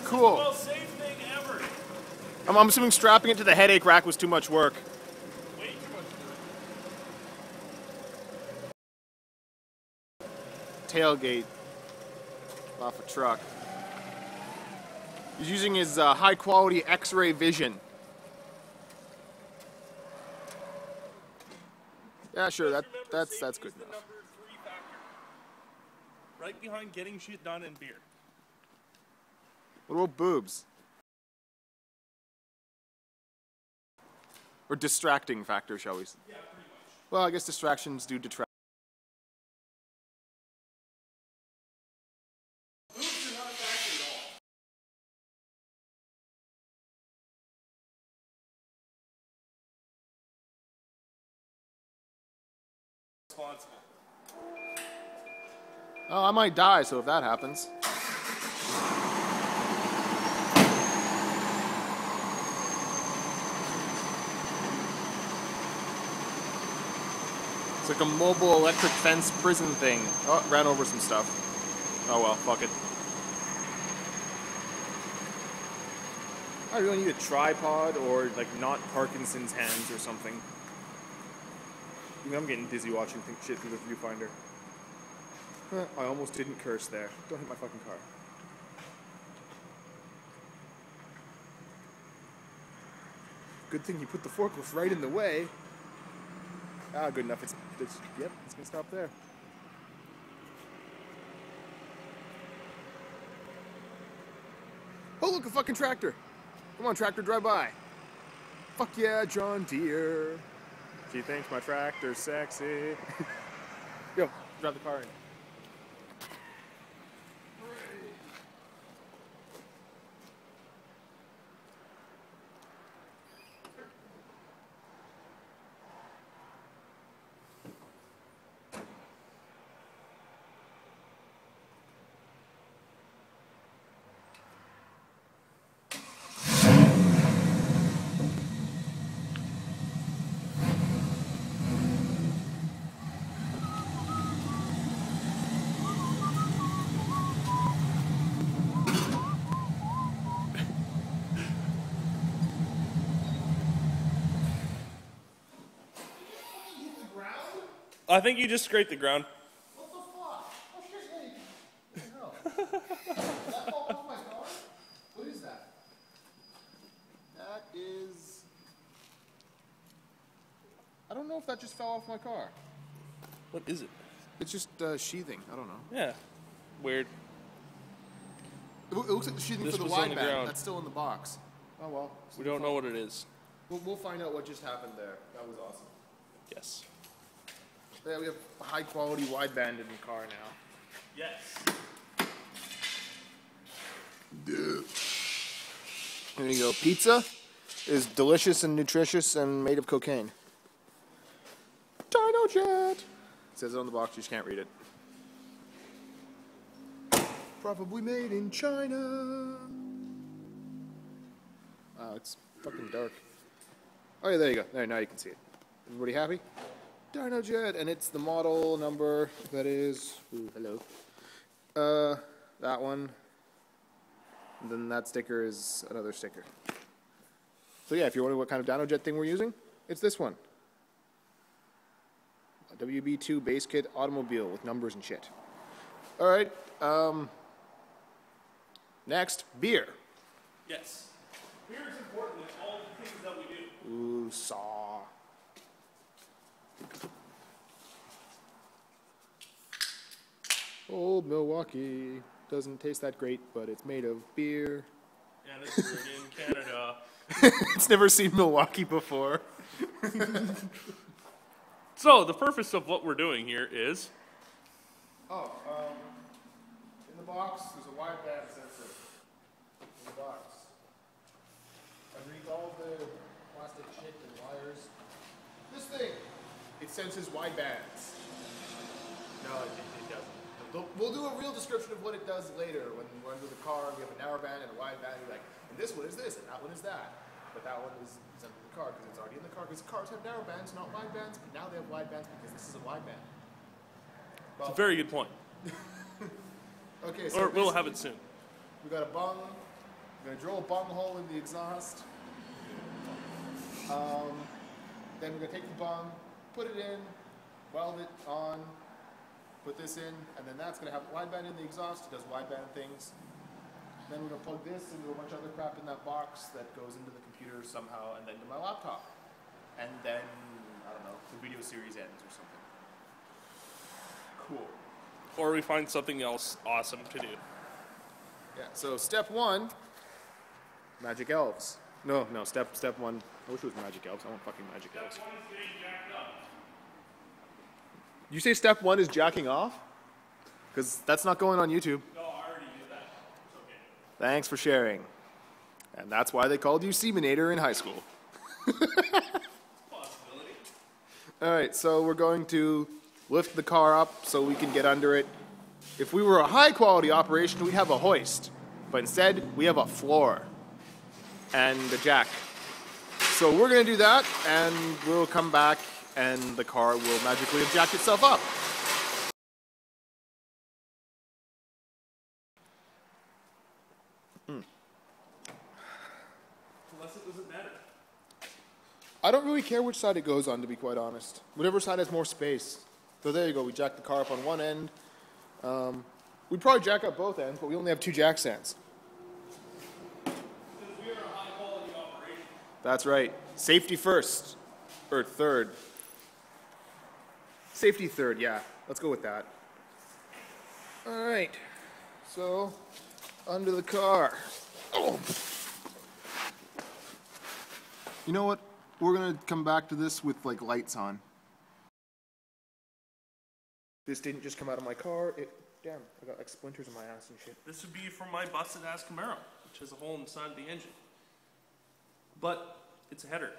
Cool. The most safe thing ever. I'm assuming strapping it to the headache rack was too much work. Way too much work. Tailgate off a truck. He's using his high-quality X-ray vision. Yeah, sure. That's good enough. Number 3 factor. Right behind getting shit done and beer. What about boobs? Or distracting factor, shall we say? Yeah, pretty much. Well, I guess distractions do detract. Boobs are not a factor at all. Responsible. Oh, I might die, so if that happens. It's like a mobile electric fence prison thing. Oh, ran over some stuff. Oh well, fuck it. I really need a tripod or like not Parkinson's hands or something. Even I'm getting dizzy watching shit through the viewfinder. I almost didn't curse there. Don't hit my fucking car. Good thing you put the forklift right in the way. Ah, good enough. Yep, it's gonna stop there. Oh, look, a fucking tractor. Come on, tractor, drive by. Fuck yeah, John Deere. She thinks my tractor's sexy. Yo, drive the car in. I think you just scraped the ground. What the fuck? Oh shit, hey. What the hell? Did that fall off my car? What is that? That is... I don't know if that just fell off my car. What is it? It's just sheathing. I don't know. Yeah. Weird. It looks like the sheathing This for the was on the wideband. ground. That's still in the box. Oh well. We don't know what it is. We'll find out what just happened there. That was awesome. Yes. Yeah, we have a high quality wideband in the car now. Yes. There you go. Pizza is delicious and nutritious and made of cocaine. Dino Jet. It says it on the box. You just can't read it. Probably made in China. Wow, it's fucking dark. Oh yeah, there you go. There, now you can see it. Everybody happy? Dino Jet, and it's the model number that is. Ooh, hello. That one. And then that sticker is another sticker. So yeah, if you're wondering what kind of Dino Jet thing we're using, it's this one. A WB2 base kit automobile with numbers and shit. All right. Next, beer. Yes. Beer is important in all the things that we do. Ooh, saw. Old Milwaukee. Doesn't taste that great, but it's made of beer. And it's brewed in Canada. It's never seen Milwaukee before. So, the purpose of what we're doing here is... In the box, there's a wideband sensor. In the box. Underneath all the plastic shit and wires. This thing, it senses widebands. No, it doesn't. We'll do a real description of what it does later when we're under the car and we have a narrowband and a wideband. You're like, and this one is this, and that one is that. But that one is under the car because it's already in the car. Because cars have narrowbands, not widebands. But now they have widebands because this is a wideband. Well, It's a very good point. okay, so Or we'll have it soon. we got a bung, Gonna drill a bung hole in the exhaust. Then we're gonna take the bung, put it in, weld it on, put this in, and then that's gonna have wideband in the exhaust. It does wideband things. Then we're gonna plug this into a bunch of other crap in that box that goes into the computer somehow, and then to my laptop. And then, I don't know, the video series ends or something. Cool. Or we find something else awesome to do. Yeah, so step one, magic elves. No, step one, I wish it was magic elves. I want fucking magic elves. Step 1 is getting jacked up. You say step one is jacking off? Because that's not going on YouTube. No, I already knew that. It's okay. Thanks for sharing. And that's why they called you Seminator in high school. Possibility. Alright, so we're going to lift the car up so we can get under it. If we were a high quality operation, we'd have a hoist. But instead, we have a floor and a jack. So we're going to do that, and we'll come back, and the car will magically have jacked itself up. Unless it doesn't matter. I don't really care which side it goes on, to be quite honest. Whatever side has more space. So there you go, we jacked the car up on one end. We'd probably jack up both ends, but we only have 2 jack stands. Because we are a high quality operation. That's right. Safety first. Or third. Safety third, yeah. Let's go with that. Alright. So, under the car. Oh. You know what? We're gonna come back to this with like lights on. This didn't just come out of my car. Damn, I got like splinters in my ass and shit. This would be from my busted ass Camaro, which has a hole inside the engine. But it's a header.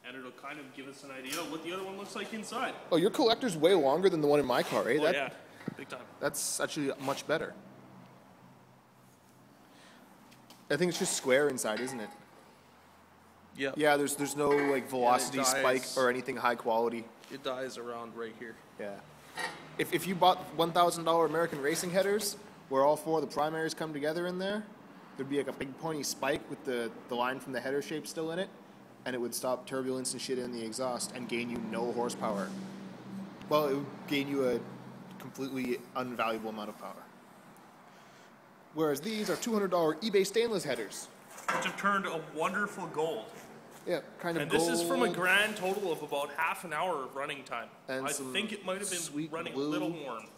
And it'll kind of give us an idea of what the other one looks like inside. Oh, your collector's way longer than the one in my car, eh? Oh, yeah. Big time. That's actually much better. I think it's just square inside, isn't it? Yeah. Yeah, there's no like velocity spike dies. or anything high quality. It dies around right here. Yeah. If you bought $1,000 American racing headers, where all 4 of the primaries come together in there, there'd be like a big pointy spike with the line from the header shape still in it, and it would stop turbulence and shit in the exhaust and gain you no horsepower. Well, it would gain you a completely unvaluable amount of power. Whereas these are $200 eBay stainless headers. Which have turned a wonderful gold. Yeah, kind of And gold. this is from a grand total of about half an hour of running time. And I some think it might have been sweet running blue. a little warm.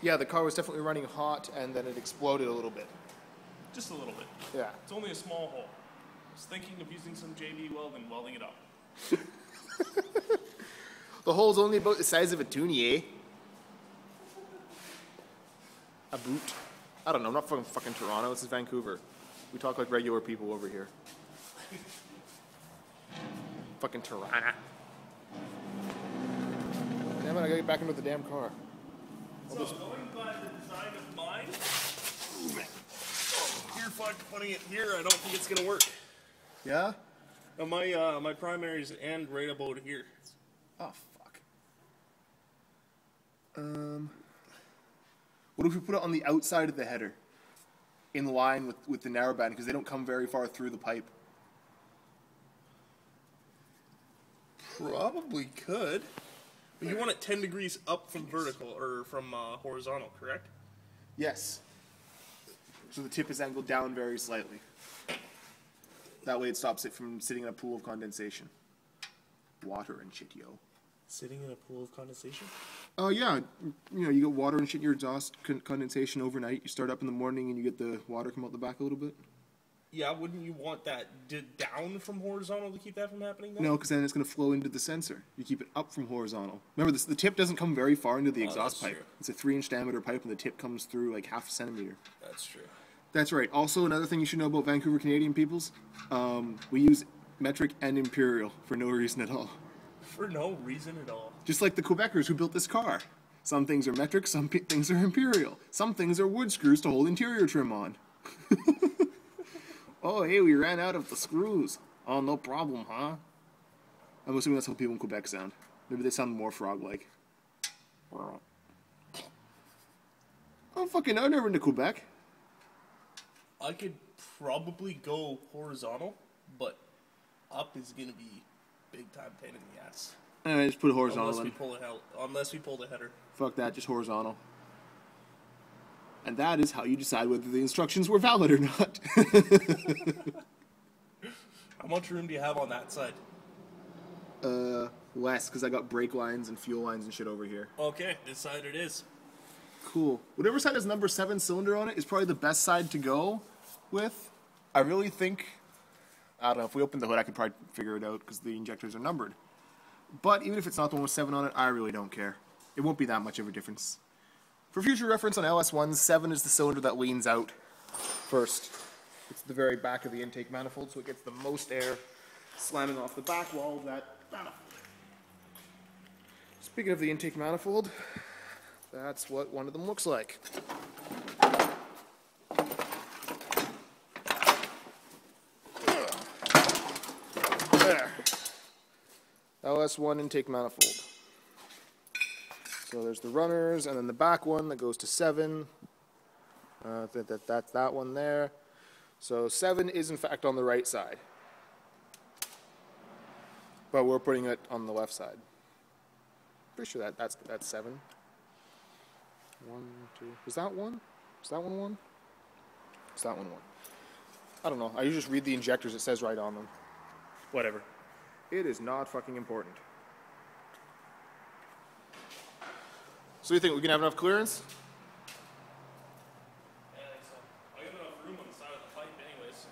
Yeah, the car was definitely running hot, and then it exploded a little bit. Just a little bit. Yeah. It's only a small hole. I was thinking of using some JB welding it up. The hole's only about the size of a toonie, eh? A boot. I don't know, I'm not from fucking Toronto, this is Vancouver. We talk like regular people over here. Fucking Toronto. Damn it, I gotta get back into the damn car. So, going by the design of mine, you're fucked putting it here, I don't think it's gonna work. Yeah? Now my primaries end right about here. Oh, fuck. What if we put it on the outside of the header? In line with the narrowband, because they don't come very far through the pipe. Probably could. But you want it 10 degrees up from vertical, or from horizontal, correct? Yes. So the tip is angled down very slightly. That way it stops it from sitting in a pool of condensation. Water and shit, yo. Sitting in a pool of condensation? Oh, yeah. You know, you get water and shit in your exhaust condensation overnight. You start up in the morning and you get the water come out the back a little bit. Yeah, wouldn't you want that down from horizontal to keep that from happening, though? No, because then it's going to flow into the sensor. You keep it up from horizontal. Remember, the tip doesn't come very far into the exhaust that's pipe. true. It's a 3-inch diameter pipe, and the tip comes through like half a centimeter. That's true. That's right. Also, another thing you should know about Vancouver Canadian peoples, we use metric and imperial for no reason at all. For no reason at all. Just like the Quebecers who built this car. Some things are metric, some things are imperial. Some things are wood screws to hold interior trim on. Oh, hey, we ran out of the screws. Oh, no problem, huh? I'm assuming that's how people in Quebec sound. Maybe they sound more frog-like. Oh, fucking, I've never been to Quebec. I could probably go horizontal, but up is going to be big time pain in the ass. Alright, just put it horizontal Unless we pull the header. Fuck that, just horizontal. And that is how you decide whether the instructions were valid or not. How much room do you have on that side? Less, because I got brake lines and fuel lines and shit over here. Okay, this side it is. Cool. Whatever side has number 7 cylinder on it is probably the best side to go with. I really think, I don't know, if we open the hood I could probably figure it out because the injectors are numbered. But even if it's not the one with 7 on it, I really don't care. It won't be that much of a difference. For future reference on LS1s, 7 is the cylinder that leans out first. It's the very back of the intake manifold, so it gets the most air slamming off the back wall of that manifold. Speaking of the intake manifold, that's what one of them looks like. There. LS1 intake manifold. So there's the runners, and then the back one that goes to 7. That's that one there. So 7 is in fact on the right side. But we're putting it on the left side. Pretty sure that's 7. 1, 2. Is that 1? Is that one 1? Is that one 1? I don't know. I usually just read the injectors. It says right on them. Whatever. It is not fucking important. So you think we can have enough clearance? Yeah, I think so. I got enough room on the side of the pipe anyways.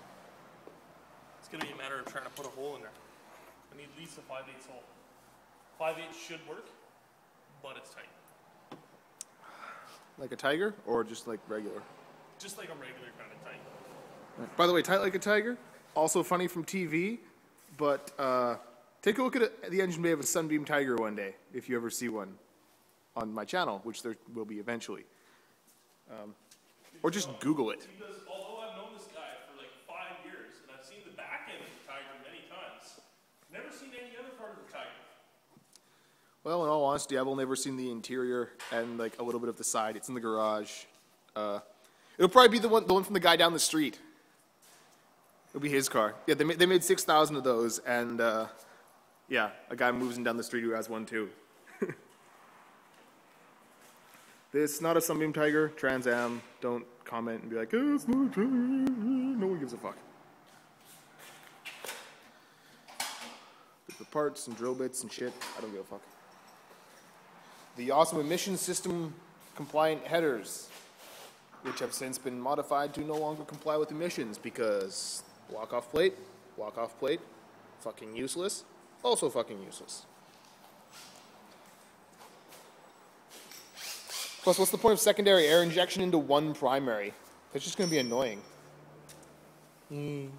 It's going to be a matter of trying to put a hole in there. I need at least a 5/8 hole. 5/8 should work, but it's tight. Like a tiger, or just like regular? Just like a regular kind of tight. By the way, tight like a tiger, also funny from TV, but take a look at the engine bay of a Sunbeam Tiger one day, if you ever see one on my channel, which there will be eventually. Or just Google it. Because although I've known this guy for like 5 years, and I've seen the back end of the Tiger many times, never seen any other part of the Tiger. Well, in all honesty, I've only ever seen the interior and like a little bit of the side. It's in the garage. It'll probably be the one from the guy down the street. It'll be his car. Yeah, they made 6,000 of those, and yeah, a guy moves in down the street who has one too. It's not a Sunbeam Tiger, Trans Am. Don't comment and be like, oh, it's not a Tiger. No one gives a fuck. The parts and drill bits and shit, I don't give a fuck. The awesome emission system compliant headers, which have since been modified to no longer comply with emissions because walk-off plate, fucking useless, also fucking useless. Plus, what's the point of secondary air injection into one primary? That's just going to be annoying. Secondary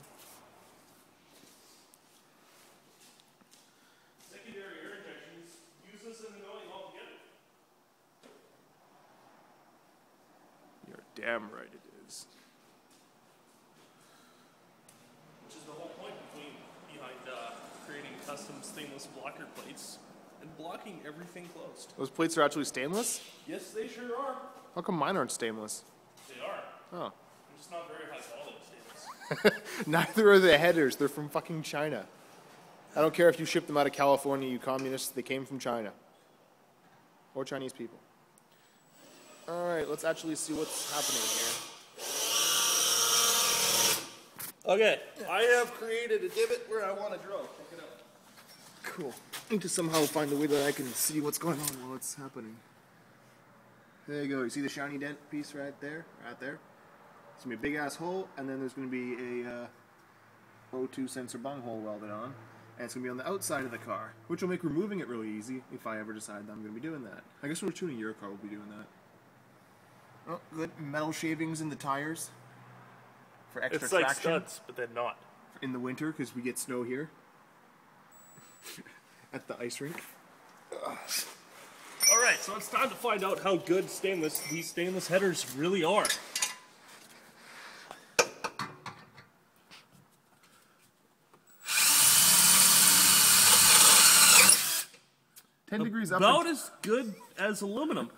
air injection is useless and annoying altogether. You're damn right it is. Which is the whole point behind creating custom stainless blocker plates and blocking everything closed. Those plates are actually stainless? Yes, they sure are. How come mine aren't stainless? They are. Oh. They're just not very high quality stainless. Neither are the headers. They're from fucking China. I don't care if you ship them out of California, you communists. They came from China. Or Chinese people. Alright, let's actually see what's happening here. Okay, I have created a divot where I want to drill. Check it out. Cool. I need to somehow find a way that I can see what's going on while it's happening. There you go. You see the shiny dent piece right there? Right there. It's going to be a big-ass hole, and then there's going to be a O2 sensor bunghole welded on. And it's going to be on the outside of the car, which will make removing it really easy if I ever decide that I'm going to be doing that. I guess when we're tuning your car, we'll be doing that. Oh, good. Metal shavings in the tires for extra It's like traction. studs, but then not. In the winter, because we get snow here. At the ice rink. Alright, so it's time to find out how good these stainless headers really are. 10 degrees up. About as good as aluminum.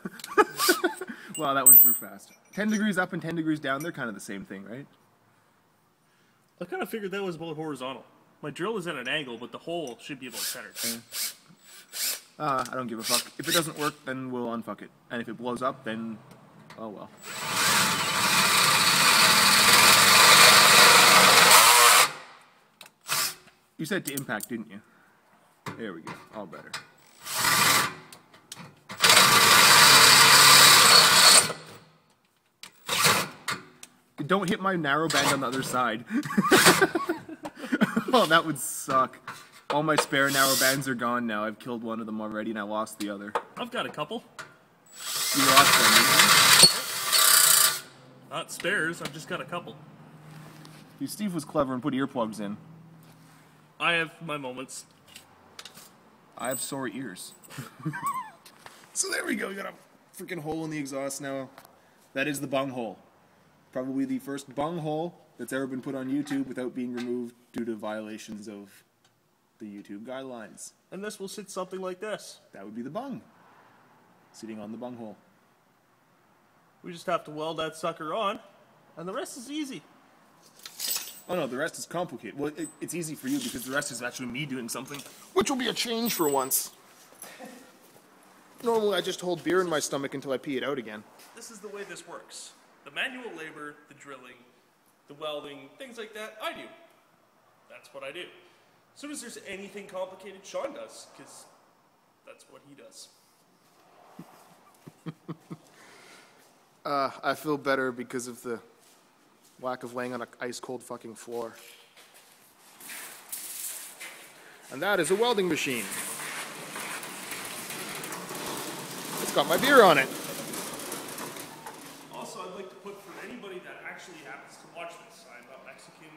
Wow, that went through fast. 10 degrees up and 10 degrees down, they're kind of the same thing, right? I kind of figured that was about horizontal. My drill is at an angle, but the hole should be about centered. I don't give a fuck. If it doesn't work, then we'll unfuck it. And if it blows up, then... oh well. You said to impact, didn't you? There we go. All better. Don't hit my narrow band on the other side. Oh, that would suck. All my spare narrow bands are gone now. I've killed one of them already and I lost the other. I've got a couple. You lost them. Not spares, I've just got a couple. Steve was clever and put earplugs in. I have my moments. I have sore ears. So there we go. We got a freaking hole in the exhaust now. That is the bung hole. Probably the first bung hole that's ever been put on YouTube without being removed due to violations of the YouTube guidelines. And this will sit something like this. That would be the bung. Sitting on the bung hole. We just have to weld that sucker on, and the rest is easy. Oh no, the rest is complicated. Well, it's easy for you because the rest is actually me doing something. Which will be a change for once. Normally I just hold beer in my stomach until I pee it out again. This is the way this works. The manual labor, the drilling, the welding, things like that, I do. That's what I do. As soon as there's anything complicated, Sean does, because that's what he does. I feel better because of the lack of laying on an ice-cold fucking floor. And that is a welding machine. It's got my beer on it. Also, I'd like to put for anybody that actually happens to watch this, I'm not Mexican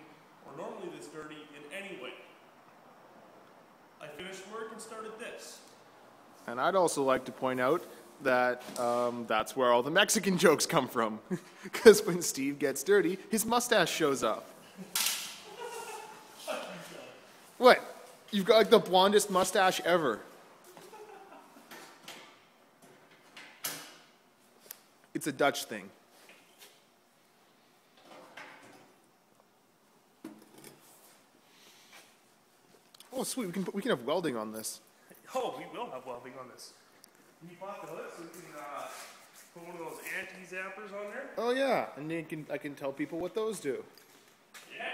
or normally this dirty in any way. I finished work and started this. And I'd also like to point out that that's where all the Mexican jokes come from. Because when Steve gets dirty, his mustache shows up. What? You've got like the blondest mustache ever. It's a Dutch thing. Oh, sweet. We can have welding on this. Oh, we will have welding on this. Can you pop the hood so we can put one of those anti-zappers on there? Oh yeah, and I can tell people what those do. Yeah.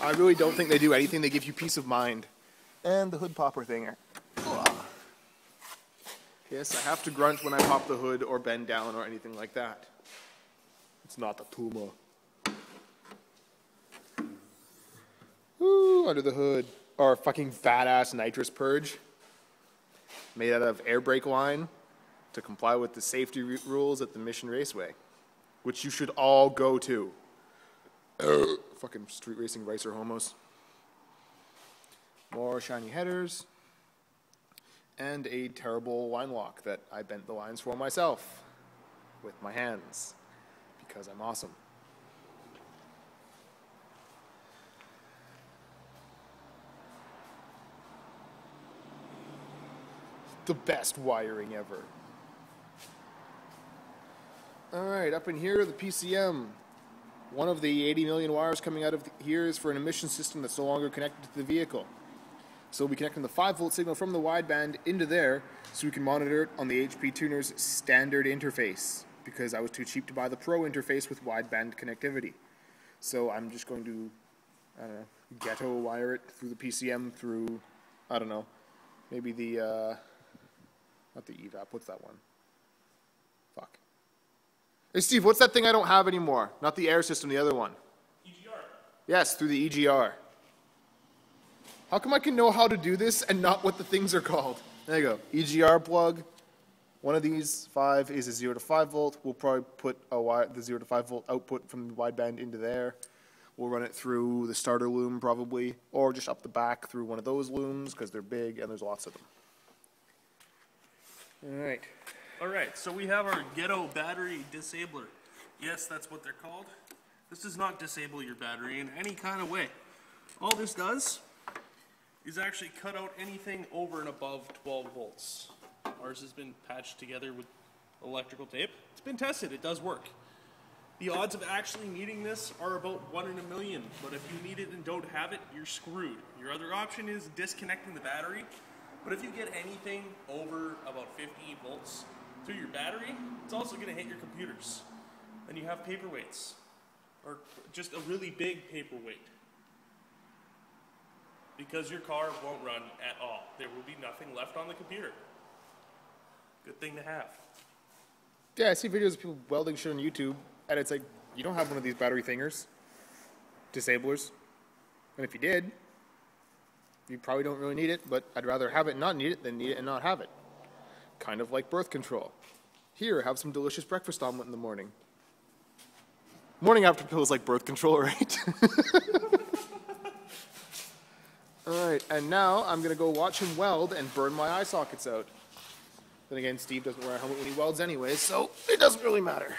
I really don't think they do anything. They give you peace of mind. And the hood popper thinger. Yes, I have to grunt when I pop the hood or bend down or anything like that. It's not a tumor. Ooh, under the hood. Our fucking badass nitrous purge. Made out of air brake line to comply with the safety rules at the Mission Raceway. Which you should all go to. Fucking street racing ricer homos. More shiny headers. And a terrible line lock that I bent the lines for myself with my hands because I'm awesome. The best wiring ever. Alright, up in here, the PCM. One of the 80 million wires coming out of here is for an emission system that's no longer connected to the vehicle. So we'll be connecting the 5-volt signal from the wideband into there so we can monitor it on the HP Tuner's standard interface because I was too cheap to buy the Pro interface with wideband connectivity. So I'm just going to, I don't know, ghetto wire it through the PCM through, I don't know, maybe the, not the EVAP, what's that one? Fuck. Hey Steve, what's that thing I don't have anymore? Not the air system, the other one. EGR. Yes, through the EGR. How come I can know how to do this and not what the things are called? There you go. EGR plug. One of these 5 is a 0 to 5 volt. We'll probably put the 0 to 5 volt output from the wideband into there. We'll run it through the starter loom probably, or just up the back through one of those looms because they're big and there's lots of them. Alright. Alright, so we have our ghetto battery disabler. Yes, that's what they're called. This does not disable your battery in any kind of way. All this does is actually cut out anything over and above 12 volts. Ours has been patched together with electrical tape. It's been tested, it does work. The odds of actually needing this are about 1 in a million, but if you need it and don't have it, you're screwed. Your other option is disconnecting the battery, but if you get anything over about 50 volts through your battery, it's also going to hit your computers. And you have paperweights, or just a really big paperweight. Because your car won't run at all. There will be nothing left on the computer. Good thing to have. Yeah, I see videos of people welding shit on YouTube, and it's like, you don't have one of these battery thingers, disablers. And if you did, you probably don't really need it, but I'd rather have it and not need it than need it and not have it. Kind of like birth control. Here, have some delicious breakfast omelet in the morning. Morning after pill is like birth control, right? Alright, and now I'm going to go watch him weld and burn my eye sockets out. Then again, Steve doesn't wear a helmet when he welds anyway, so it doesn't really matter.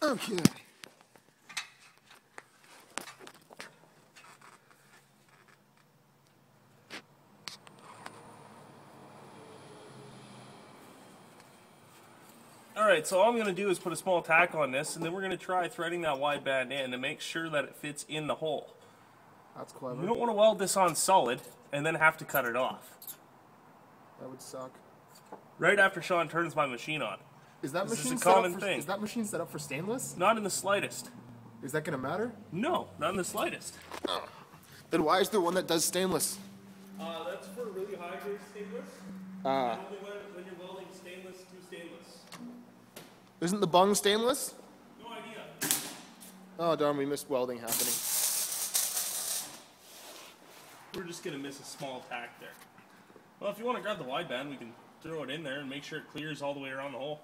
Okay. Alright, so all I'm going to do is put a small tack on this, and then we're going to try threading that wideband in to make sure that it fits in the hole. That's clever. You don't want to weld this on solid and then have to cut it off. That would suck. Right after Sean turns my machine on. Is that This is machine a set up common for, thing. Is that machine set up for stainless? Not in the slightest. Is that going to matter? No, not in the slightest. Then why is there one that does stainless? That's for really high grade stainless. Ah. Only when you're welding stainless to stainless. Isn't the bung stainless? No idea. Oh darn, we missed welding happening. We're just going to miss a small tack there. Well, if you want to grab the wideband, we can throw it in there and make sure it clears all the way around the hole.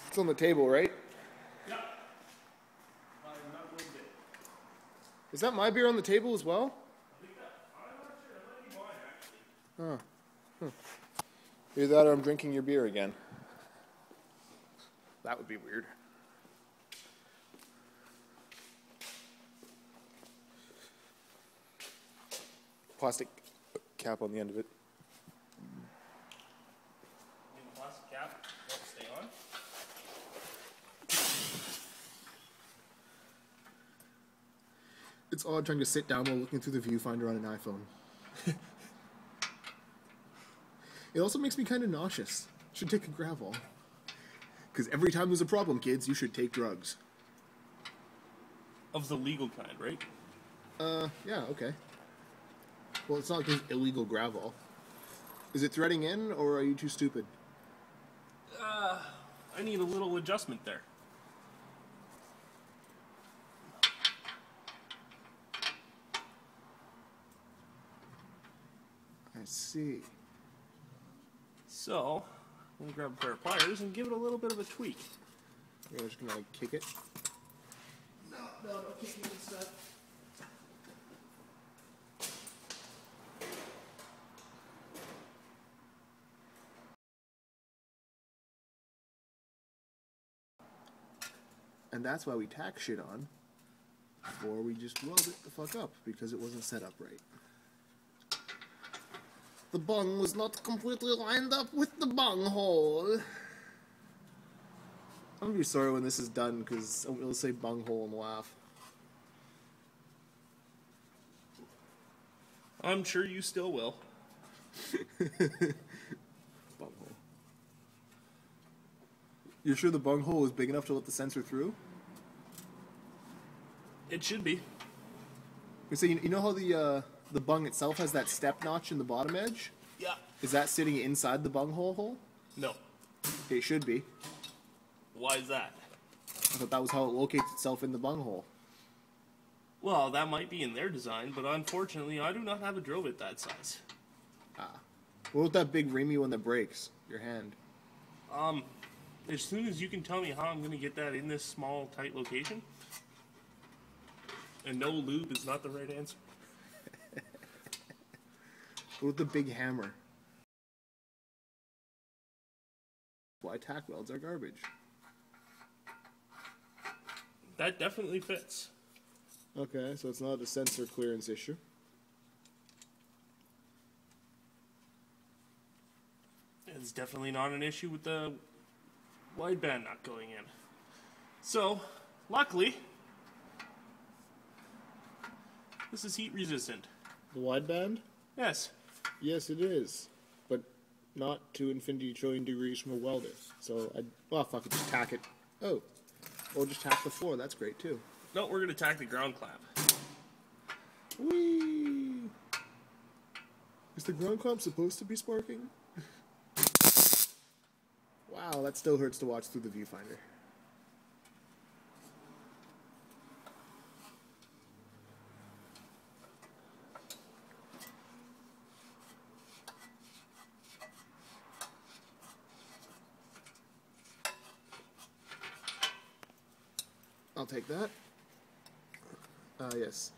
It's on the table, right? Yeah. Not a little bit. Is that my beer on the table as well? I think that, I'm not sure. That might be mine, actually. Either that or I'm drinking your beer again. That would be weird. Plastic cap on the end of it. Need the plastic cap. Let it stay on. It's odd trying to sit down while looking through the viewfinder on an iPhone. It also makes me kind of nauseous. Should take a Gravol. Because every time there's a problem, kids, you should take drugs. Of the legal kind, right? Yeah, okay. Well, it's not like there's illegal Gravol. Is it threading in, or are you too stupid? I need a little adjustment there. I see. So, I'm going to grab a pair of pliers and give it a little bit of a tweak. You're just gonna like kick it. No, don't kick me instead. And that's why we tack shit on, or we just weld it the fuck up, because it wasn't set up right. The bung was not completely lined up with the bung hole. I'm gonna be sorry when this is done, because it'll say bung hole and laugh. I'm sure you still will. Bung hole. You're sure the bung hole is big enough to let the sensor through? It should be. So you know how the bung itself has that step notch in the bottom edge? Yeah. Is that sitting inside the bung hole? No. It should be. Why is that? I thought that was how it locates itself in the bung hole. Well, that might be in their design, but unfortunately, I do not have a drill bit that size. What about that big reamy one that breaks your hand? As soon as you can tell me how I'm going to get that in this small, tight location, and no lube is not the right answer. What about the big hammer? Why tack welds are garbage. That definitely fits. Okay, so it's not a sensor clearance issue. It's definitely not an issue with the wideband not going in. So, luckily, this is heat resistant. The wideband? Yes. Yes, it is. But not to infinity trillion degrees from a welder. So, well, fuck it, just tack it. Oh. Or just tack the floor, that's great too. No, we're going to tack the ground clamp. Whee! Is the ground clamp supposed to be sparking? Wow, that still hurts to watch through the viewfinder. I'll take that. Yes.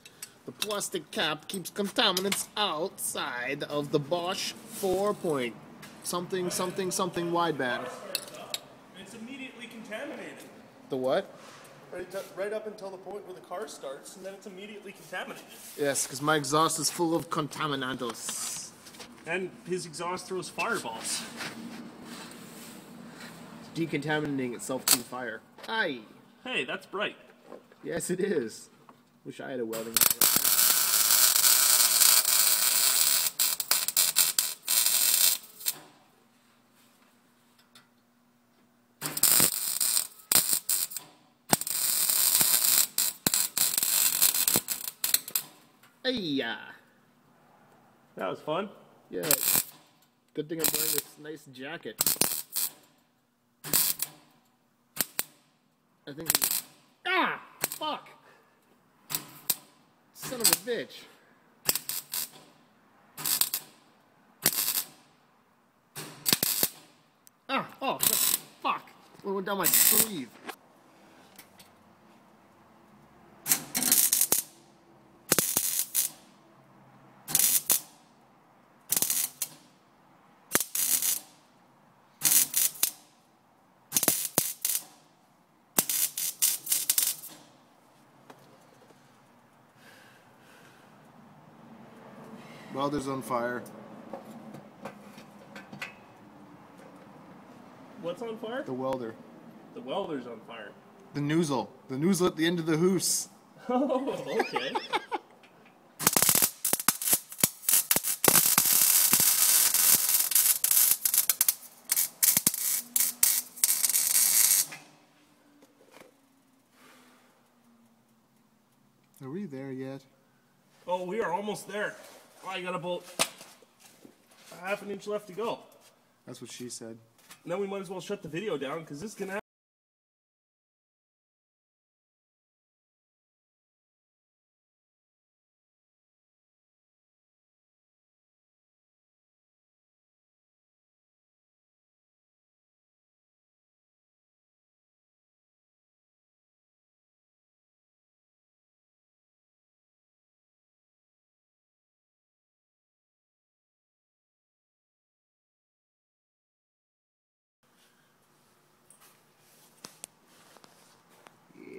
The plastic cap keeps contaminants outside of the Bosch 4-point something wideband. It's immediately contaminated. The what? Right up until the point where the car starts, and then it's immediately contaminated. Yes, because my exhaust is full of contaminantos. And his exhaust throws fireballs. Decontaminating itself through fire. Aye. Hey, that's bright. Yes, it is. Wish I had a welding. Hey-ya. That was fun. Yeah. Good thing I'm wearing this nice jacket. I think. Ah! Fuck! Son of a bitch. Ah! Oh, fuck! It went down my sleeve. Welder's on fire. What's on fire? The welder. The welder's on fire. The noozle. The noozle at the end of the hoose. Oh, okay. Are we there yet? Oh, we are almost there. I got about a half an inch left to go. That's what she said. And then we might as well shut the video down, because this can happen.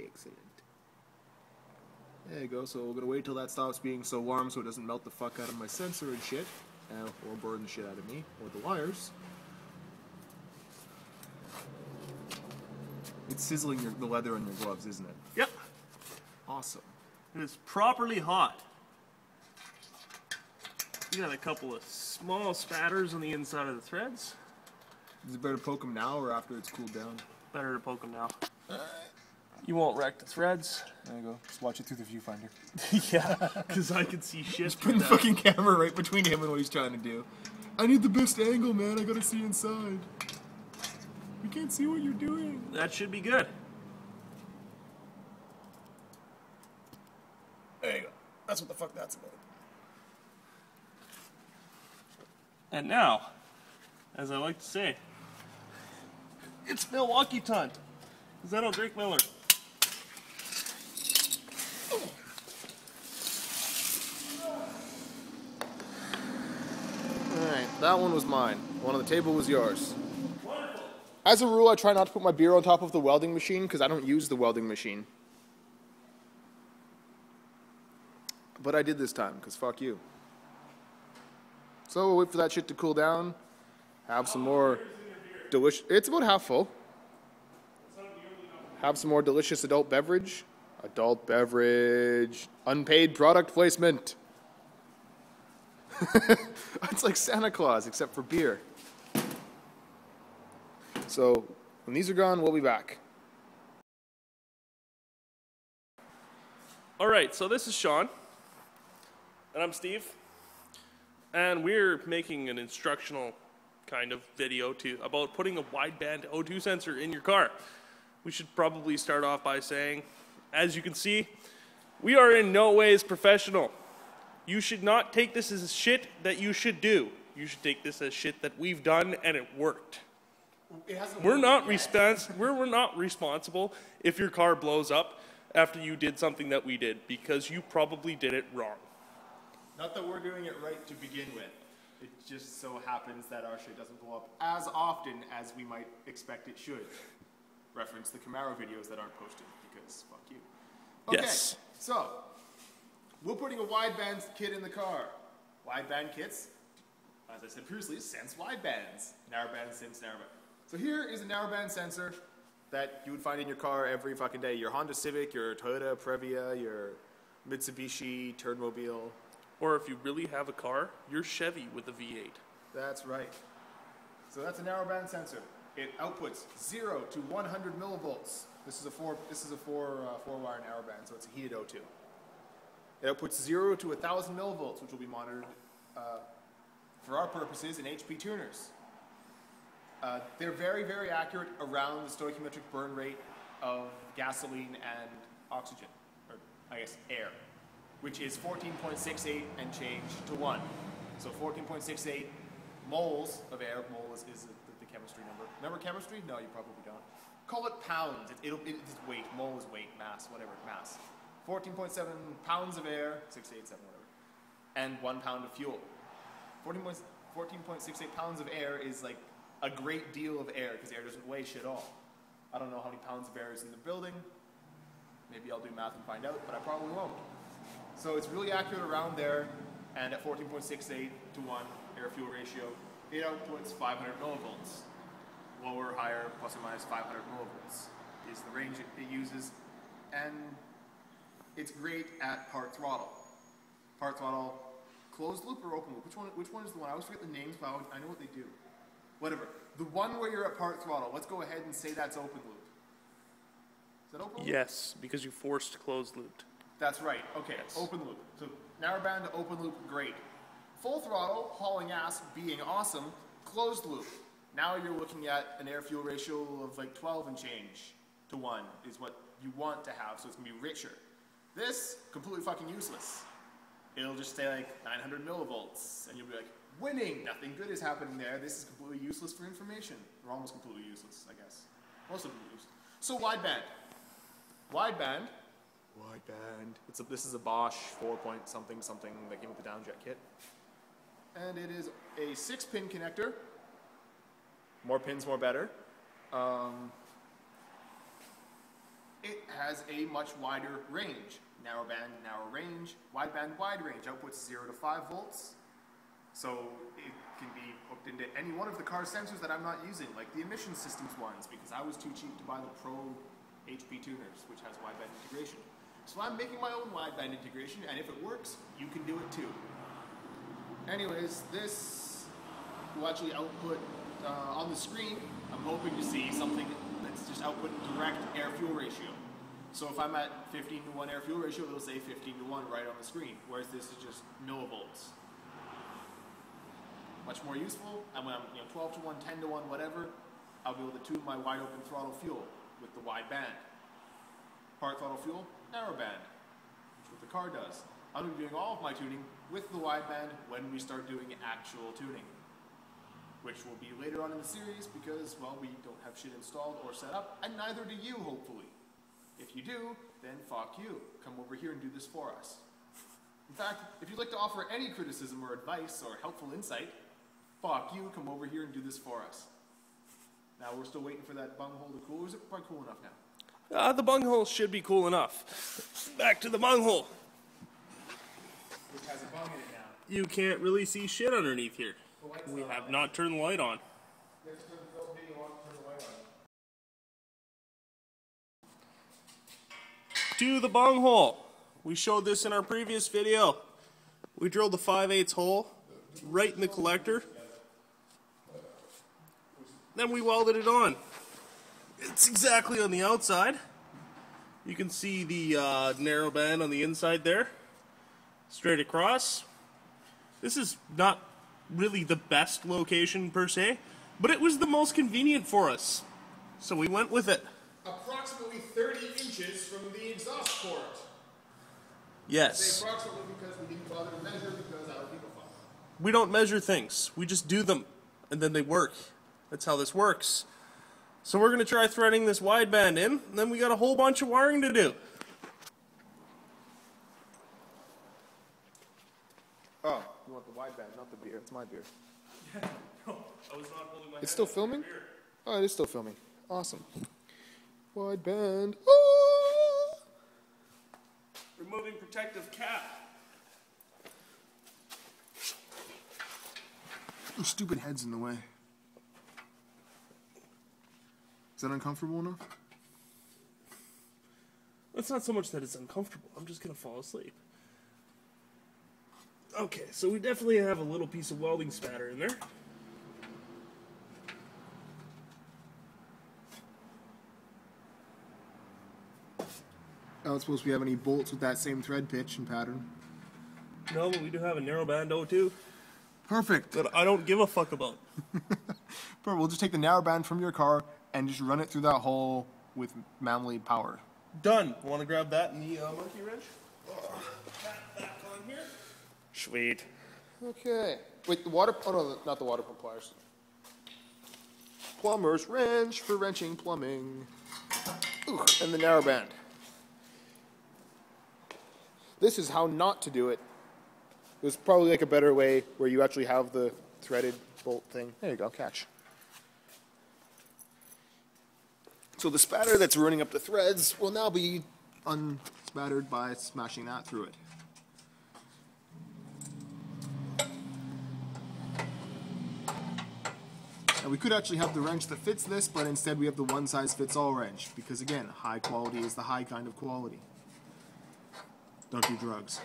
Excellent. There you go. So we're gonna wait till that stops being so warm so it doesn't melt the fuck out of my sensor and shit, or burn the shit out of me or the wires. It's sizzling the leather on your gloves, isn't it? Yep. Awesome. It is properly hot. You got a couple of small spatters on the inside of the threads. Is it better to poke them now or after it's cooled down? Better to poke them now. You won't wreck the threads. There you go. Just watch it through the viewfinder. Yeah, because I can see shit. Just put the fucking camera right between him and what he's trying to do. I need the best angle, man. I gotta see inside. We can't see what you're doing. That should be good. There you go. That's what the fuck that's about. And now, as I like to say, it's Milwaukee time. Because I don't drink Miller. Alright, that one was mine. The one on the table was yours. Wonderful. As a rule, I try not to put my beer on top of the welding machine because I don't use the welding machine. But I did this time because fuck you. So we'll wait for that shit to cool down. Have some more delicious. It's about half full. Have some more delicious adult beverage. Adult beverage. Unpaid product placement. It's like Santa Claus, except for beer. So, when these are gone, we'll be back. Alright, so this is Sean. And I'm Steve. And we're making an instructional kind of video about putting a wideband O2 sensor in your car. We should probably start off by saying, as you can see, we are in no ways professional. You should not take this as shit that you should do. You should take this as shit that we've done and it worked. We're not responsible if your car blows up after you did something that we did, because you probably did it wrong. Not that we're doing it right to begin with. It just so happens that our shit doesn't blow up as often as we might expect it should. Reference the Camaro videos that aren't posted, because fuck you. Okay, Yes. So, we're putting a wideband kit in the car. Wideband kits, as I said previously, sense widebands. Narrowband sense narrowband. So here is a narrowband sensor that you would find in your car every fucking day. Your Honda Civic, your Toyota Previa, your Mitsubishi Turnmobile. Or if you really have a car, your Chevy with a V8. That's right. So that's a narrowband sensor. It outputs 0 to 100 millivolts. This is a four-wire narrowband, so it's a heated O2. It outputs 0 to 1,000 millivolts, which will be monitored for our purposes in HP tuners. They're very, very accurate around the stoichiometric burn rate of gasoline and oxygen, or I guess air, which is 14.68 and change to 1. So 14.68 moles of air. Mole is the chemistry number. Remember chemistry? No, you probably don't. Call it pounds. It's weight. Mole is weight, mass, whatever, mass. 14.7 pounds of air, 687, whatever, and 1 pound of fuel. 14.68 pounds of air is like a great deal of air, because air doesn't weigh shit all. I don't know how many pounds of air is in the building. Maybe I'll do math and find out, but I probably won't. So it's really accurate around there, and at 14.68 to 1 air-fuel ratio, it outputs 500 millivolts. Lower, higher, plus or minus 500 millivolts is the range it uses, and it's great at part throttle. Part throttle, closed loop or open loop? Which one is the one? I always forget the names, but I know what they do. Whatever. The one where you're at part throttle, let's go ahead and say that's open loop. Is that open loop? Yes, because you forced closed looped. That's right. Okay, Yes. Open loop. So narrowband to open loop, great. Full throttle, hauling ass, being awesome, closed loop. Now you're looking at an air-fuel ratio of like 12 and change to 1 is what you want to have, so it's going to be richer. This, completely fucking useless. It'll just say like 900 millivolts, and you'll be like, winning! Nothing good is happening there. This is completely useless for information. Or almost completely useless, I guess. Most of them useless. So wideband. Wideband. This is a Bosch 4-point something something that came with the downjet kit. And it is a 6-pin connector. More pins, more better. It has a much wider range. Narrowband, narrow range. Wideband, wide range. Outputs 0 to 5 volts. So it can be hooked into any one of the car sensors that I'm not using, like the emission systems ones, because I was too cheap to buy the Pro HP tuners, which has wideband integration. So I'm making my own wideband integration, and if it works, you can do it too. Anyways, this will actually output on the screen. I'm hoping to see something that's just output direct air-fuel ratio. So if I'm at 15 to 1 air-fuel ratio, it'll say 15 to 1 right on the screen, whereas this is just millivolts. Much more useful, and when I'm 12 to 1, 10 to 1, whatever, I'll be able to tune my wide open throttle fuel with the wide band. Part throttle fuel, narrow band, which is what the car does. I'm going to be doing all of my tuning with the wide band when we start doing actual tuning, which will be later on in the series because, well, we don't have shit installed or set up, and neither do you, hopefully. If you do, then fuck you. Come over here and do this for us. In fact, if you'd like to offer any criticism or advice or helpful insight, fuck you, come over here and do this for us. Now we're still waiting for that bunghole to cool, or is it quite cool enough now? The bunghole should be cool enough. Back to the bunghole. Which has a bung in it now. You can't really see shit underneath here. The light's We not have on. not turned the light on. Let's turn the video on, turn the light on. To the bung hole. We showed this in our previous video. We drilled the 5/8 hole right in the collector. Then we welded it on. It's exactly on the outside. You can see the narrow band on the inside there. Straight across. This is not really the best location per se, but it was the most convenient for us. So we went with it. Approximately 30 inches from the exhaust port. Yes. Say approximately because we didn't bother to measure because other people thought. We don't measure things. We just do them, and then they work. That's how this works. So we're going to try threading this wideband in, and then we got a whole bunch of wiring to do. Oh, you want the wideband, not the beer. It's my beer. No, I was not holding my It's hand still up filming? here. Oh, it is still filming. Awesome. Wideband. Oh! Removing protective cap. Your stupid head's in the way. Is that uncomfortable enough? It's not so much that it's uncomfortable. I'm just going to fall asleep. Okay, so we definitely have a little piece of welding spatter in there. I don't suppose we have any bolts with that same thread pitch and pattern. No, but we do have a narrowband O2 Perfect. that I don't give a fuck about. Perfect. We'll just take the narrowband from your car and just run it through that hole with manually power. Done. Want to grab that and the monkey wrench? Back on here. Sweet. Okay. Wait, the water... Oh, no, not the water pump pliers. Plumber's wrench for wrenching plumbing. Ooh, and the narrowband. This is how not to do it. There's probably like a better way where you actually have the threaded bolt thing. There you go, catch. So the spatter that's running up the threads will now be unspattered by smashing that through it. Now we could actually have the wrench that fits this, but instead we have the one-size-fits-all wrench, because again, high quality is the high kind of quality. Don't do drugs.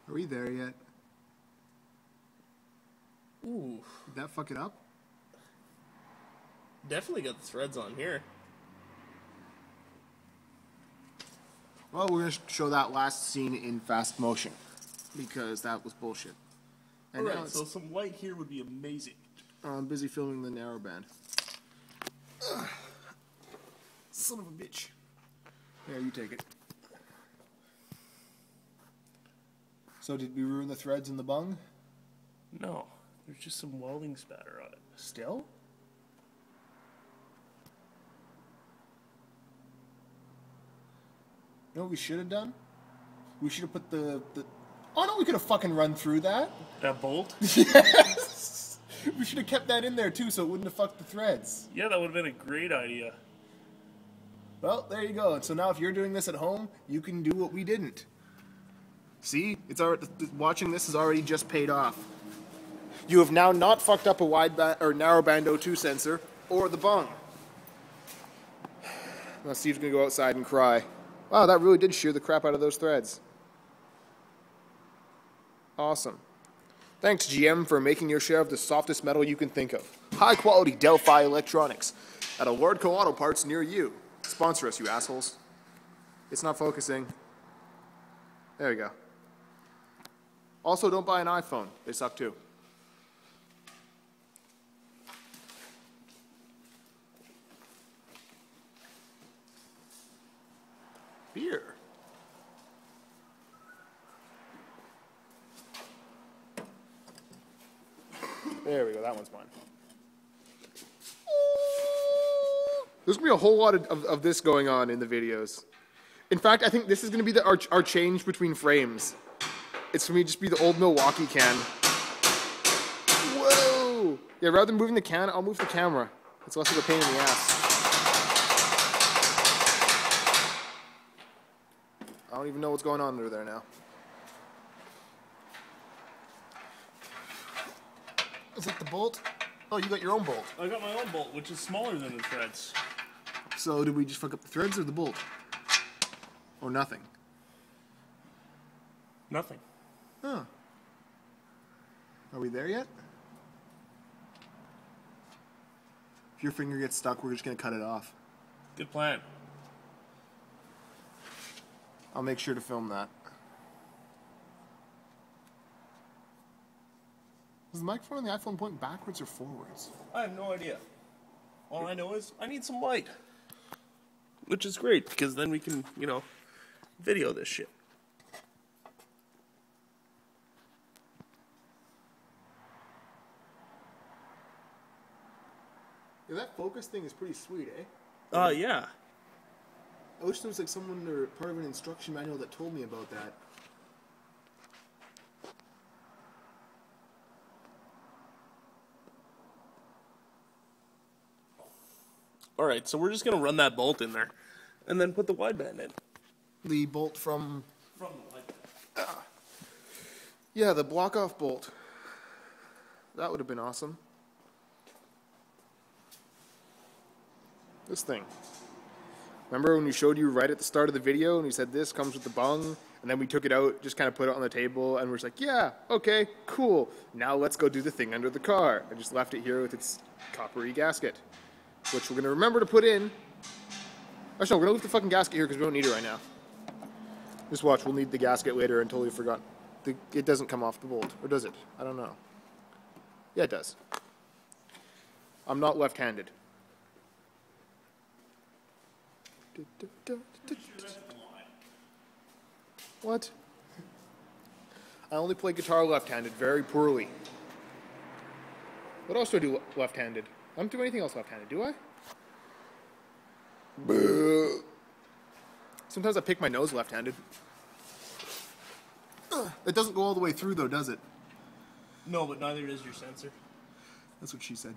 Are we there yet? Ooh. Did that fuck it up? Definitely got the threads on here. Well, we're going to show that last scene in fast motion, because that was bullshit. And now Alright, it's, so some light here would be amazing. I'm busy filming the narrowband. Ugh. Son of a bitch. Here, you take it. So did we ruin the threads in the bung? No, there's just some welding spatter on it. Still? You know what we should have done? We should have put the... Oh no, we could have fucking run through that. That bolt? Yes! We should have kept that in there too so it wouldn't have fucked the threads. Yeah, that would have been a great idea. Well, there you go. So now if you're doing this at home, you can do what we didn't. See? It's already, watching this has already just paid off. You have now not fucked up a wideband or narrowband O2 sensor or the bung. Now Steve's gonna go outside and cry. Wow, that really did shear the crap out of those threads. Awesome. Thanks, GM, for making your share of the softest metal you can think of. High quality Delphi electronics at a Lordco Auto Parts near you. Sponsor us, you assholes. It's not focusing. There we go. Also, don't buy an iPhone. They suck too. Beer. There we go, that one's mine. There's going to be a whole lot of this going on in the videos. In fact, I think this is going to be our change between frames. It's going to just be the old Milwaukee can. Whoa! Yeah, rather than moving the can, I'll move the camera. It's less of a pain in the ass. I don't even know what's going on under there now. Is that the bolt? Oh, you got your own bolt. I got my own bolt, which is smaller than the threads. So did we just fuck up the threads or the bolt? Or nothing? Nothing. Huh. Are we there yet? If your finger gets stuck, we're just going to cut it off. Good plan. I'll make sure to film that. Does the microphone on the iPhone point backwards or forwards? I have no idea. All I know is I need some light. Which is great, because then we can, you know, video this shit. Yeah, that focus thing is pretty sweet, eh? Yeah. I wish there was like someone or part of an instruction manual that told me about that. Alright, so we're just going to run that bolt in there. And then put the wideband in. The bolt from... From the wideband. Yeah, the block-off bolt. That would have been awesome. This thing. Remember when we showed you right at the start of the video and we said this comes with the bung, and then we took it out, just kind of put it on the table, and we're just like, yeah, okay, cool. Now let's go do the thing under the car. I just left it here with its coppery gasket, which we're going to remember to put in. Actually, no, we're going to leave the fucking gasket here because we don't need it right now. Just watch, we'll need the gasket later until we forgot. It doesn't come off the bolt, or does it? I don't know. Yeah, it does. I'm not left-handed. What? I only play guitar left-handed, very poorly. What else do I do left-handed? I don't do anything else left-handed, do I? Sometimes I pick my nose left-handed. It doesn't go all the way through, though, does it? No, but neither does your sensor. That's what she said.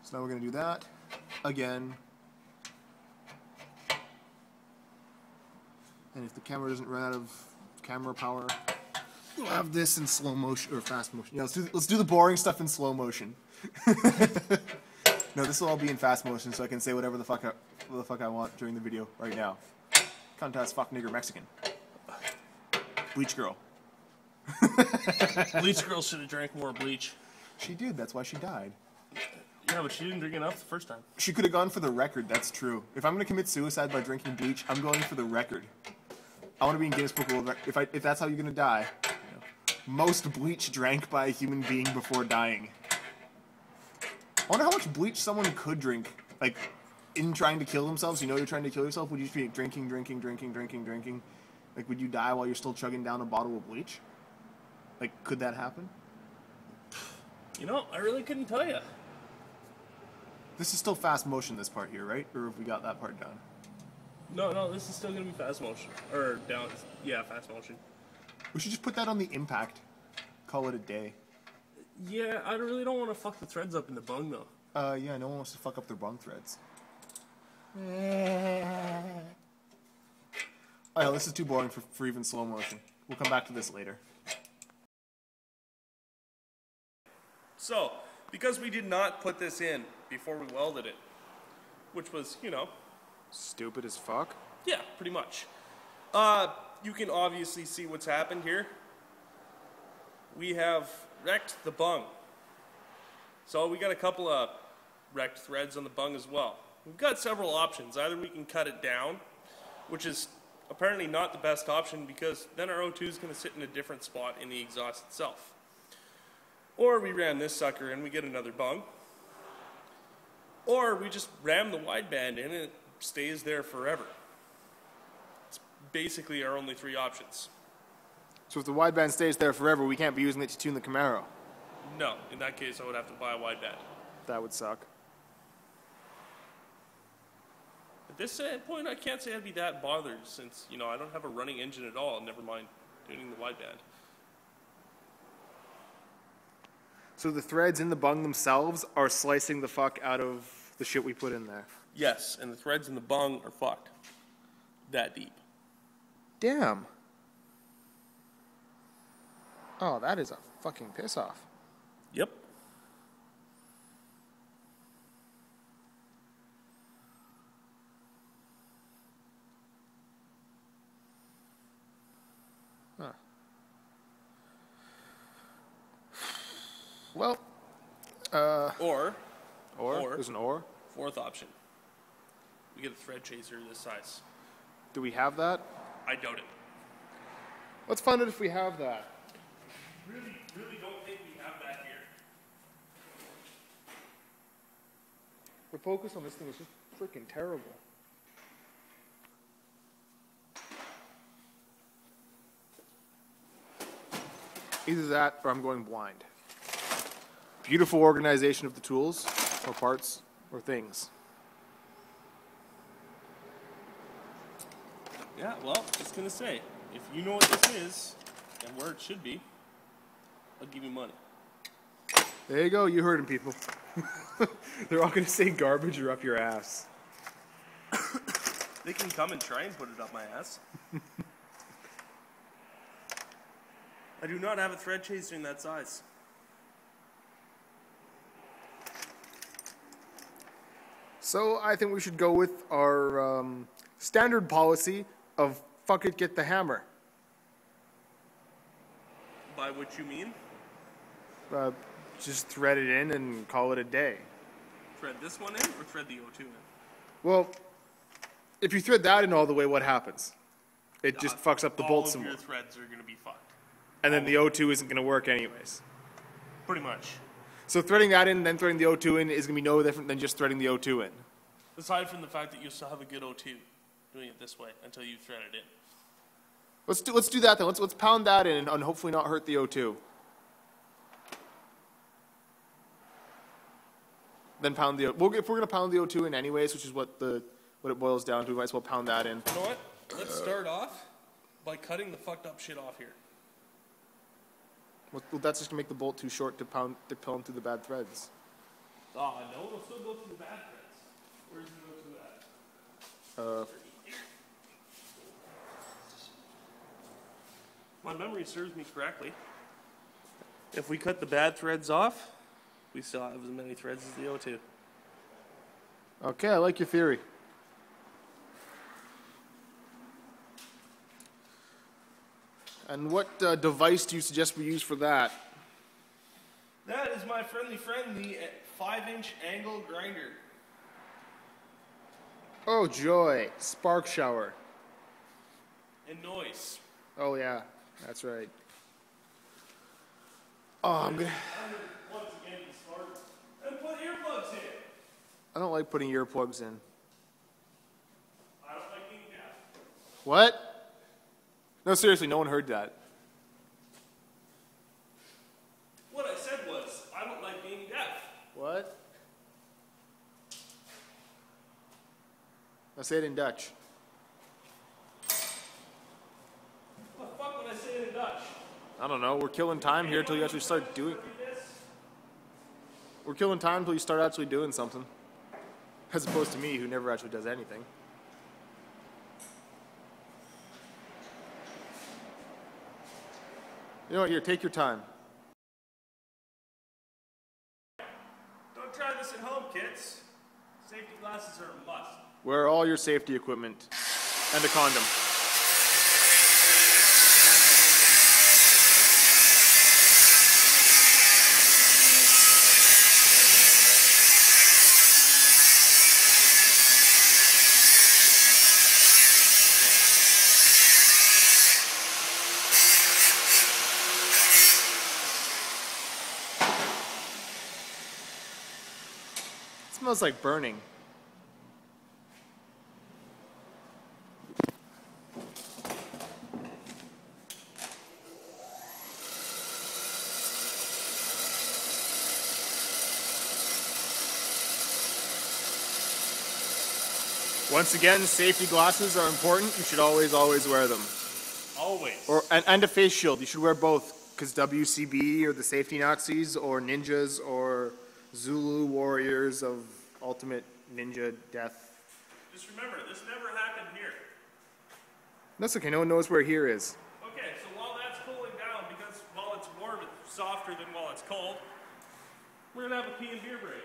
So now we're going to do that again. And if the camera doesn't run out of camera power, we'll have this in slow motion, or fast motion. Yeah, let's do the boring stuff in slow motion. No, this will all be in fast motion, so I can say whatever the fuck I want during the video right now. Cunt-ass fuck nigger Mexican. Bleach girl. Bleach girl should have drank more bleach. She did, that's why she died. Yeah, but she didn't drink enough the first time. She could have gone for the record, that's true. If I'm going to commit suicide by drinking bleach, I'm going for the record. I want to be in Guinness Book of World Records. If that's how you're going to die. You know, most bleach drank by a human being before dying. I wonder how much bleach someone could drink, like, in trying to kill themselves. You know you're trying to kill yourself? Would you just be drinking? Like, would you die while you're still chugging down a bottle of bleach? Like, could that happen? You know, I really couldn't tell you. This is still fast motion, this part here, right? Or have we got that part down? No, this is still going to be fast motion. Or down, yeah, fast motion. We should just put that on the impact. Call it a day. Yeah, I really don't want to fuck the threads up in the bung, though. Yeah, no one wants to fuck up their bung threads. Oh, yeah, this is too boring for even slow motion. We'll come back to this later. So, because we did not put this in before we welded it, which was, you know... Stupid as fuck? Yeah, pretty much. You can obviously see what's happened here. We have wrecked the bung. So we got a couple of wrecked threads on the bung as well. We've got several options. Either we can cut it down, which is apparently not the best option because then our O2 is going to sit in a different spot in the exhaust itself. Or we ram this sucker and we get another bung. Or we just ram the wideband in and it stays there forever. basically our only three options. So if the wideband stays there forever, we can't be using it to tune the Camaro. No, in that case, I would have to buy a wideband. That would suck. At this point, I can't say I'd be that bothered since, you know, I don't have a running engine at all, never mind tuning the wideband. So the threads in the bung themselves are slicing the fuck out of the shit we put in there. Yes, and the threads in the bung are fucked. That deep. Damn. Oh, that is a fucking piss off. Yep. Huh. Well, Or, there's an or. fourth option. We get a thread chaser this size. Do we have that? I doubt it. Let's find out if we have that. Really don't think we have that here. The focus on this thing is just freaking terrible. Either that or I'm going blind. Beautiful organization of the tools, or parts, or things. Yeah, well, just gonna say, if you know what this is, and where it should be, I'll give you money. There you go, you heard him, people. They're all gonna say garbage or up your ass. They can come and try and put it up my ass. I do not have a thread chaser in that size. So I think we should go with our standard policy of fuck it, get the hammer. By which you mean? Just thread it in and call it a day. Thread this one in or thread the O2 in? Well, if you thread that in all the way, what happens? It just fucks up the bolts some All more. of your threads are going to be fucked. And then the O2 isn't going to work anyways. Pretty much. So threading that in and then threading the O2 in is going to be no different than just threading the O2 in. Aside from the fact that you still have a good O2 doing it this way until you thread it in. Let's do that then. Let's pound that in and hopefully not hurt the O2. Then pound the if we're going to pound the O2 in anyways, which is what it boils down to, we might as well pound that in. You know what? Let's start off by cutting the fucked up shit off here. Well, that's just going to make the bolt too short to pound through the bad threads. Ah, no, it'll still go through the bad threads. Where's it go through that? My memory serves me correctly. If we cut the bad threads off, we still have as many threads as the O2. Okay, I like your theory. And what device do you suggest we use for that? That is my friendly friend, the 5-inch angle grinder. Oh joy, spark shower. And noise. Oh yeah, that's right. Oh, I'm gonna. Once again, start and put earplugs in. I don't like putting earplugs in. I don't like being deaf. What? No, seriously, no one heard that. What I said was, I don't like being deaf. What? Now say it in Dutch. What the fuck would I say it in Dutch? I don't know. We're killing time here until you actually start doing. We're killing time until you start actually doing something, as opposed to me, who never actually does anything. You know what? Here, take your time. Don't try this at home, kids. Safety glasses are a must. Wear all your safety equipment and a condom. It smells like burning. Once again, safety glasses are important. You should always wear them. Always. And a face shield. You should wear both, because WCB or the safety Nazis or ninjas or Zulu warriors of ultimate ninja death. Just remember, this never happened here. That's okay. No one knows where here is. Okay, so while that's cooling down, because while it's warm, it's softer than while it's cold, we're gonna have a pee and beer break.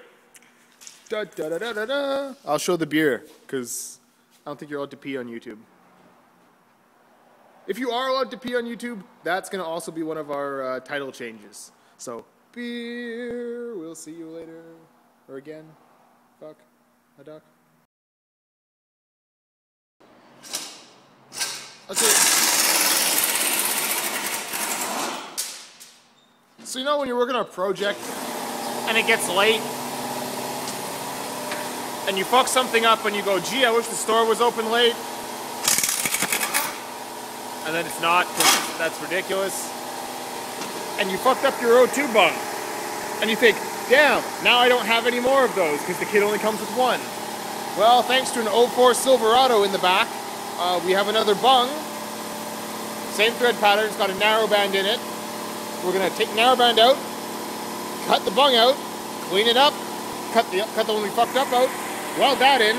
Da, da, da, da, da, da. I'll show the beer, because I don't think you're allowed to pee on YouTube. If you are allowed to pee on YouTube, that's going to also be one of our title changes. So, beer, we'll see you later. Or again. Fuck. A duck. Okay. So you know when you're working on a project and it gets late and you fuck something up and you go, gee, I wish the store was open late. And then it's not, because that's ridiculous. And you fucked up your O2 bung. And you think, damn, now I don't have any more of those because the kit only comes with one. Well, thanks to an 04 Silverado in the back, we have another bung. Same thread pattern, it's got a narrow band in it. We're gonna take narrow band out, cut the bung out, clean it up, cut the one we fucked up out, weld that in,